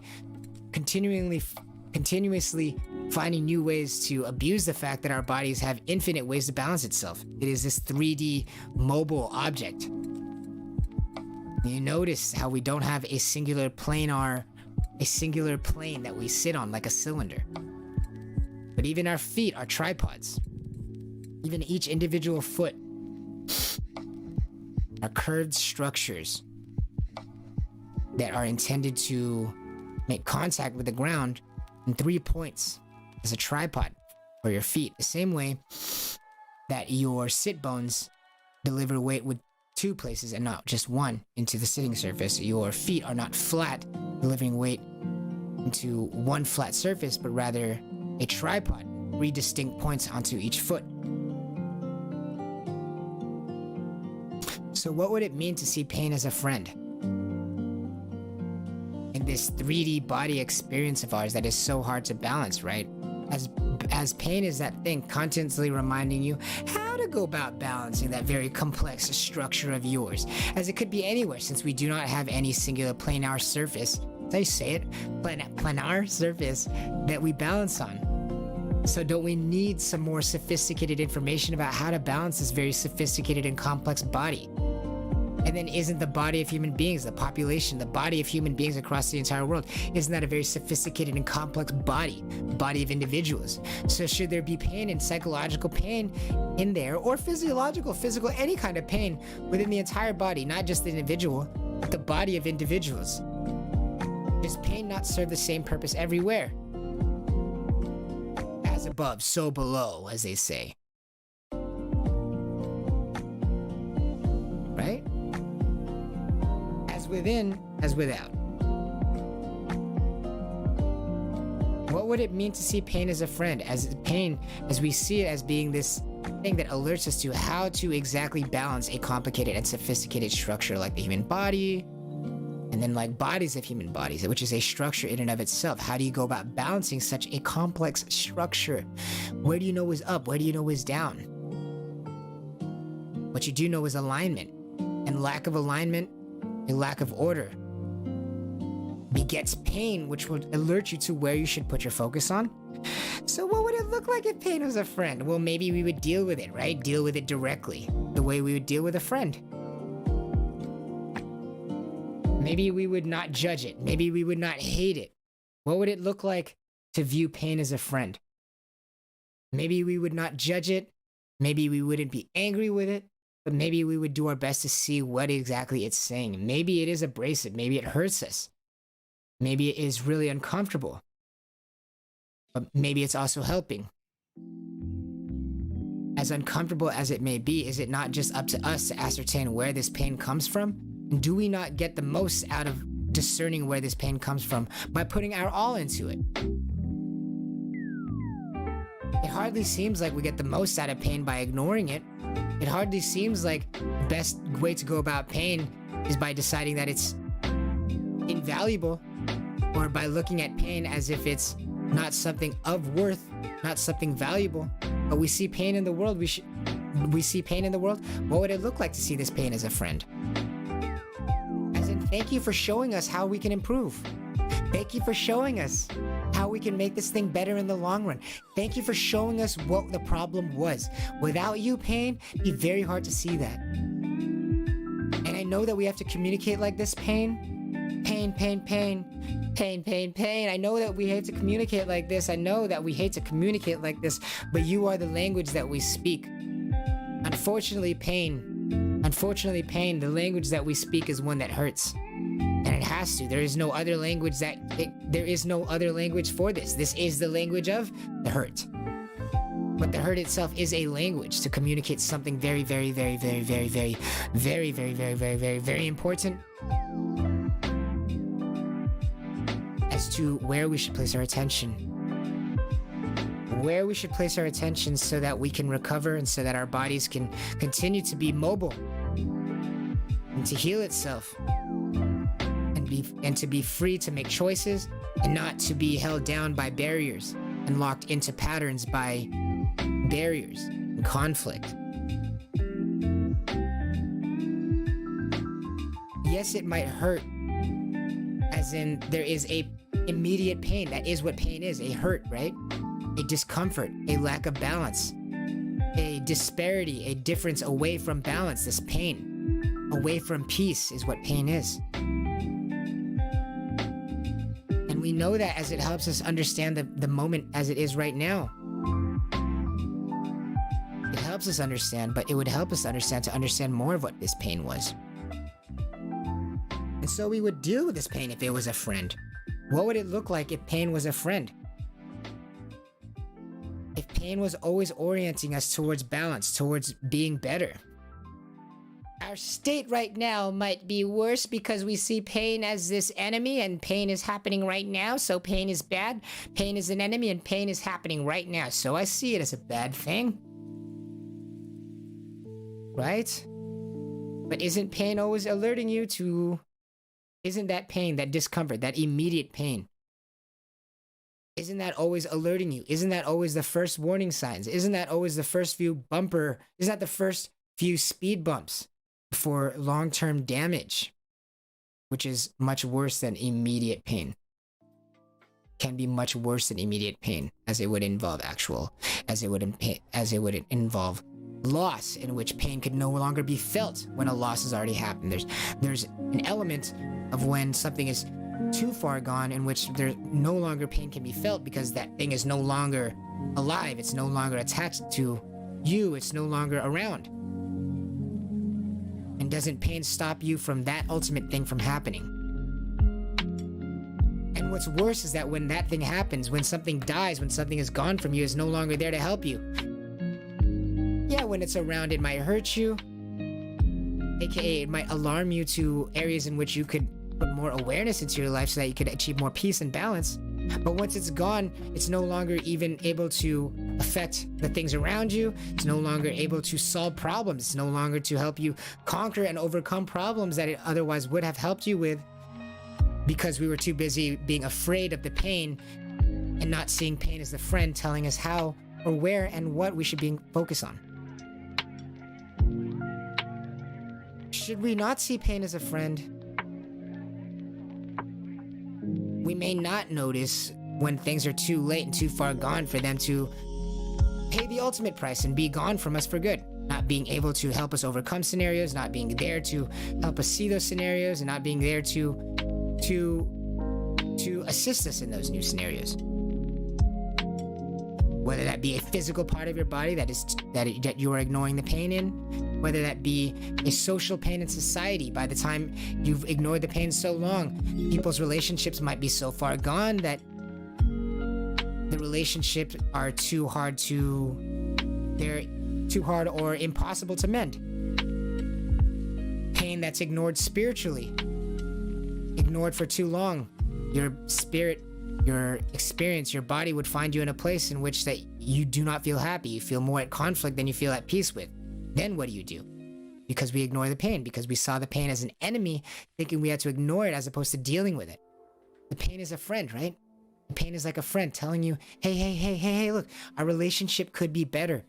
finding new ways to abuse the fact that our bodies have infinite ways to balance itself. It is this 3D mobile object. You notice how we don't have a singular plane that we sit on like a cylinder. But even our feet are tripods. Even each individual foot are curved structures that are intended to make contact with the ground in 3 points as a tripod for your feet. The same way that your sit bones deliver weight with 2 places and not just one into the sitting surface. Your feet are not flat, delivering weight into one flat surface, but rather a tripod, 3 distinct points onto each foot. So what would it mean to see pain as a friend? In this 3D body experience of ours that is so hard to balance, right? As pain is that thing constantly reminding you how to go about balancing that very complex structure of yours, as it could be anywhere, since we do not have any singular planar surface. Did I say it? Planar surface that we balance on. So don't we need some more sophisticated information about how to balance this very sophisticated and complex body? And then isn't the body of human beings, the population, the body of human beings across the entire world, isn't that a very sophisticated and complex body of individuals? So should there be pain and psychological pain in there, or physical, any kind of pain within the entire body, not just the individual, but the body of individuals? Does pain not serve the same purpose everywhere? As above, so below, as they say. Right? As within, as without. What would it mean to see pain as a friend? As pain, as we see it as being this thing that alerts us to how to exactly balance a complicated and sophisticated structure like the human body, and then like bodies of human bodies, which is a structure in and of itself. How do you go about balancing such a complex structure? Where do you know is up? Where do you know is down? What you do know is alignment, and lack of alignment, a lack of order, begets pain, which will alert you to where you should put your focus on. So what would it look like if pain was a friend? Well, maybe we would deal with it, right? Deal with it directly, the way we would deal with a friend. Maybe we would not judge it. Maybe we would not hate it. What would it look like to view pain as a friend? Maybe we would not judge it. Maybe we wouldn't be angry with it, but maybe we would do our best to see what exactly it's saying. Maybe it is abrasive. Maybe it hurts us. Maybe it is really uncomfortable, but maybe it's also helping. As uncomfortable as it may be, is it not just up to us to ascertain where this pain comes from? And do we not get the most out of discerning where this pain comes from by putting our all into it? It hardly seems like we get the most out of pain by ignoring it. It hardly seems like the best way to go about pain is by deciding that it's invaluable, or by looking at pain as if it's not something of worth, not something valuable. But we see pain in the world. We see pain in the world. What would it look like to see this pain as a friend? As in, thank you for showing us how we can improve. Thank you for showing us how we can make this thing better in the long run. Thank you for showing us what the problem was. Without you, pain, it'd be very hard to see that. And I know that we have to communicate like this, pain. Pain, pain, pain, pain, pain, pain. I know that we hate to communicate like this. I know that we hate to communicate like this, but you are the language that we speak. Unfortunately, pain, the language that we speak is one that hurts. And it has to. There is no other language for this. This is the language of the hurt. But the hurt itself is a language to communicate something very, very, very, very, very, very, very, very, very, very, very, very important as to where we should place our attention. Where we should place our attention so that we can recover and so that our bodies can continue to be mobile and to heal itself and to be free to make choices and not to be held down by barriers and locked into patterns by barriers and conflict. Yes, it might hurt, as in there is a immediate pain. That is what pain is, a hurt, right? A discomfort, a lack of balance, a disparity, a difference away from balance. This pain, away from peace, is what pain is. And we know that as it helps us understand the moment as it is right now. It helps us understand, but it would help us understand to understand more of what this pain was. And so we would deal with this pain if it was a friend. What would it look like if pain was a friend? If pain was always orienting us towards balance, towards being better. Our state right now might be worse because we see pain as this enemy, and pain is happening right now, so pain is bad. Pain is an enemy and pain is happening right now, so I see it as a bad thing. Right? But isn't pain always alerting you to... Isn't that pain, that discomfort, that immediate pain, isn't that always alerting you? Isn't that always the first warning signs? Isn't that always the first few isn't that the first few speed bumps for long-term damage, which is much worse than immediate pain? Can be much worse than immediate pain, as it would involve involve loss, in which pain could no longer be felt when a loss has already happened. There's an element of when something is too far gone in which there no longer pain can be felt because that thing is no longer alive, it's no longer attached to you, it's no longer around. And doesn't pain stop you from that ultimate thing from happening? And what's worse is that when that thing happens, when something dies, when something is gone from you, is no longer there to help you. Yeah, when it's around, it might hurt you, aka it might alarm you to areas in which you could put more awareness into your life so that you could achieve more peace and balance. But once it's gone, it's no longer even able to affect the things around you. It's no longer able to solve problems. It's no longer to help you conquer and overcome problems that it otherwise would have helped you with, because we were too busy being afraid of the pain and not seeing pain as the friend telling us how or where and what we should be focused on. Should we not see pain as a friend? We may not notice when things are too late and too far gone for them to pay the ultimate price and be gone from us for good. Not being able to help us overcome scenarios, not being there to help us see those scenarios, and not being there to assist us in those new scenarios. Whether that be a physical part of your body that you are ignoring the pain in, whether that be a social pain in society. By the time you've ignored the pain so long, people's relationships might be so far gone that the relationships are too hard or impossible to mend. Pain that's ignored spiritually, ignored for too long. Your spirit, your experience, your body would find you in a place in which that you do not feel happy. You feel more at conflict than you feel at peace with. Then what do? Because we ignore the pain, because we saw the pain as an enemy, thinking we had to ignore it as opposed to dealing with it. The pain is a friend, right? The pain is like a friend telling you, hey, look, our relationship could be better.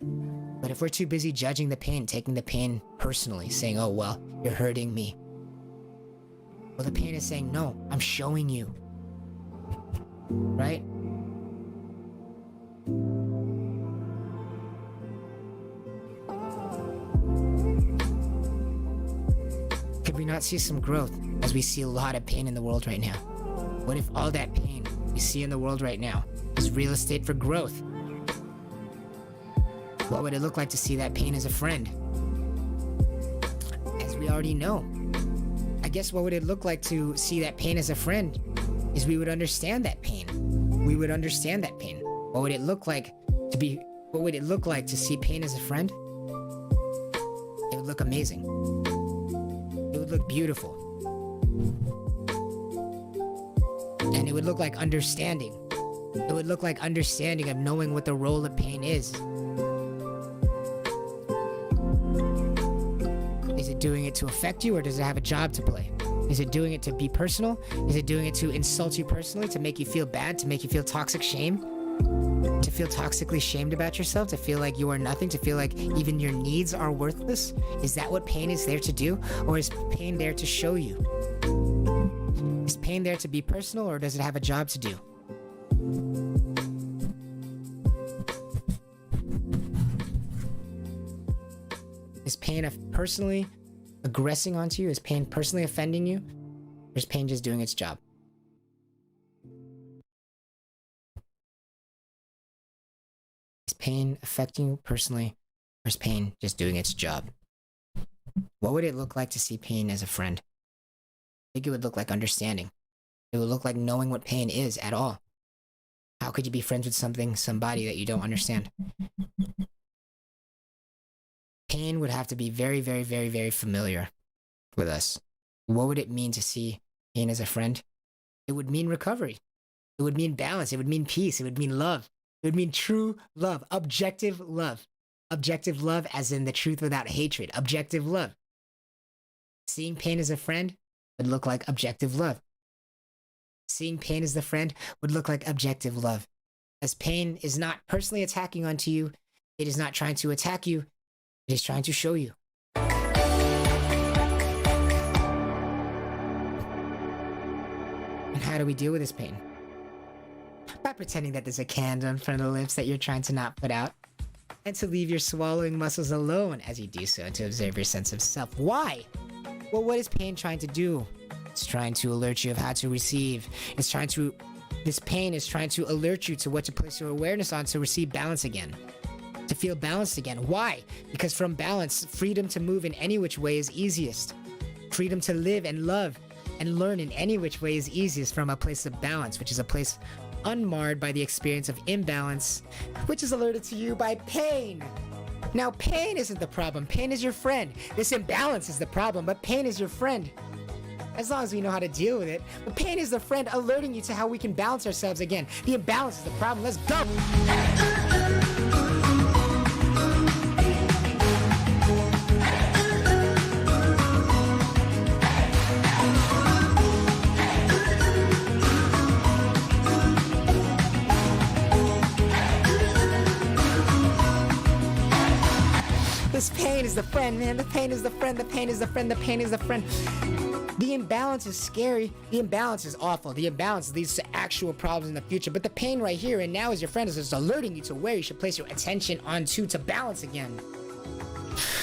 But if we're too busy judging the pain, taking the pain personally, saying, oh, well, you're hurting me. Well, the pain is saying, no, I'm showing you. Right? Could we not see some growth as we see a lot of pain in the world right now? What if all that pain we see in the world right now is real estate for growth? What would it look like to see that pain as a friend? As we already know. I guess what would it look like to see that pain as a friend is we would understand that pain. We would understand that pain. What would it look like to see pain as a friend? It would look amazing. It would look beautiful. And it would look like understanding. It would look like understanding of knowing what the role of pain is. Is it doing it to affect you, or does it have a job to play? Is it doing it to be personal? Is it doing it to insult you personally, to make you feel bad, to make you feel toxic shame? To feel toxically shamed about yourself, to feel like you are nothing, to feel like even your needs are worthless? Is that what pain is there to do? Or is pain there to show you? Is pain there to be personal, or does it have a job to do? Is pain personally aggressing onto you? Is pain personally offending you? Or is pain just doing its job? Is pain affecting you personally, or is pain just doing its job? What would it look like to see pain as a friend? I think it would look like understanding. It would look like knowing what pain is at all. How could you be friends with somebody that you don't understand? Pain would have to be very, very, very, very familiar with us. What would it mean to see pain as a friend? It would mean recovery. It would mean balance. It would mean peace. It would mean love. It would mean true love, objective love. Objective love as in the truth without hatred. Objective love. Seeing pain as a friend would look like objective love. Seeing pain as the friend would look like objective love. As pain is not personally attacking onto you, it is not trying to attack you, it is trying to show you. And how do we deal with this pain? By pretending that there's a candle in front of the lips that you're trying to not put out, and to leave your swallowing muscles alone as you do so, and to observe your sense of self. Why? Well, what is pain trying to do? It's trying to alert you of how to receive. This pain is trying to alert you to what to place your awareness on to receive balance again. To feel balanced again. Why? Because from balance, freedom to move in any which way is easiest. Freedom to live and love and learn in any which way is easiest from a place of balance, which is a place unmarred by the experience of imbalance, which is alerted to you by pain. Now, pain isn't the problem. Pain is your friend. This imbalance is the problem, but pain is your friend. As long as we know how to deal with it. But pain is the friend alerting you to how we can balance ourselves again. The imbalance is the problem. Let's go! This pain is the friend, man. The pain is the friend. The pain is the friend. The pain is the friend. The imbalance is scary. The imbalance is awful. The imbalance leads to actual problems in the future. But the pain right here and now is your friend is just alerting you to where you should place your attention onto to balance again.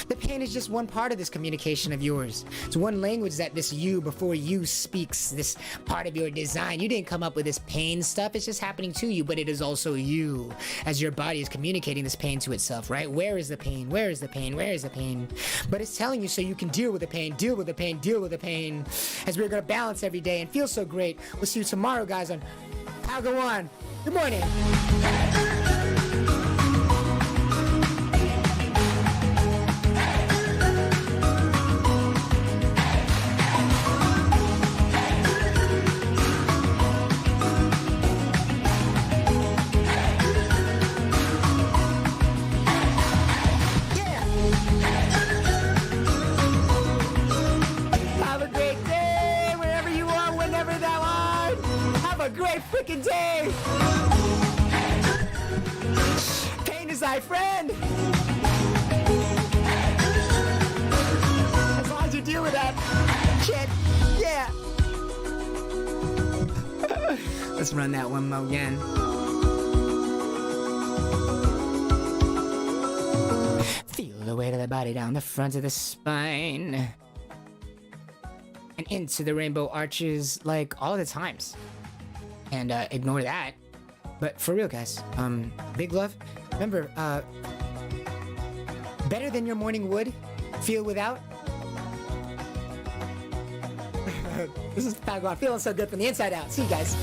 The pain is just one part of this communication of yours. It's one language that this you before you speaks, this part of your design. You didn't come up with this pain stuff. It's just happening to you, but it is also you as your body is communicating this pain to itself, right? Where is the pain? Where is the pain? Where is the pain? But it's telling you so you can deal with the pain, deal with the pain, deal with the pain as we're going to balance every day and feel so great. We'll see you tomorrow, guys, on How Go On. Good morning. Great freaking day! Pain is thy friend! As long as you deal with that shit, yeah! Let's run that one more again. Feel the weight of the body down the front of the spine. And into the rainbow arches like all the times. And ignore that. But for real, guys, big love. Remember, better than your morning would feel without. This is Padawan, feeling so good from the inside out. See you guys.